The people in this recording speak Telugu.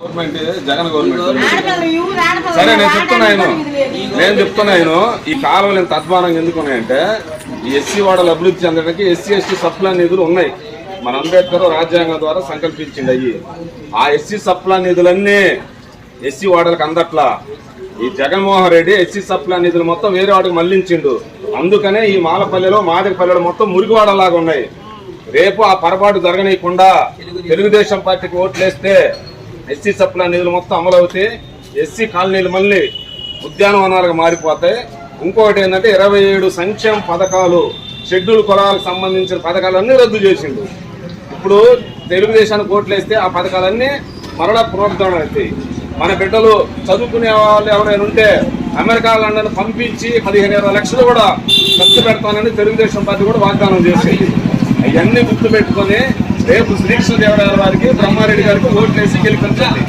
గవర్నమెంట్ జగన్ గవర్నమెంట్ సరే నేను చెప్తున్నాను ఈ కాలువలు ఎంత అధ్వానంగా ఎందుకున్నాయంటే ఈ ఎస్సీ వాడలు అభివృద్ధి చెందడానికి ఎస్సీ ఎస్టీ సప్లా నిధులు ఉన్నాయి. మన అంబేద్కర్ రాజ్యాంగం ద్వారా సంకల్పించింది అయ్యి. ఆ ఎస్సీ సప్లా నిధులన్నీ ఎస్సీ వాడలకు అందట్లా. ఈ జగన్మోహన్ రెడ్డి ఎస్సీ సప్లా నిధులు మొత్తం వేరే వాడికి మళ్లించిండు. అందుకనే ఈ మాలపల్లెలో మాదిరిపల్లెలో మొత్తం మురిగివాడలాగా ఉన్నాయి. రేపు ఆ పొరపాటు జరగనీయకుండా తెలుగుదేశం పార్టీకి ఓట్లేస్తే ఎస్సీ సప్లా నిధులు మొత్తం అమలు అవుతాయి. ఎస్సీ కాలనీలు మళ్ళీ ఉద్యానవనాలుగా మారిపోతాయి. ఇంకొకటి ఏంటంటే 27 సంక్షేమ పథకాలు షెడ్యూల్ కులాలకు సంబంధించిన పథకాలన్నీ రద్దు చేసిండు. ఇప్పుడు తెలుగుదేశానికి ఓట్లేస్తే ఆ పథకాలన్నీ మరలా పునరుద్ధరణ అవుతాయి. మన బిడ్డలు చదువుకునే వాళ్ళు ఎవరైనా ఉంటే అమెరికా లండన్ పంపించి 15-20 లక్షలు కూడా ఖర్చు పెడతానని తెలుగుదేశం పార్టీ కూడా వాగ్దానం చేసింది. అవన్నీ గుర్తు పెట్టుకొని రేపు శ్రీకృష్ణదేవరాయల వారికి బ్రహ్మారెడ్డి గారికి ఓట్లేసి గెలిపించాలి.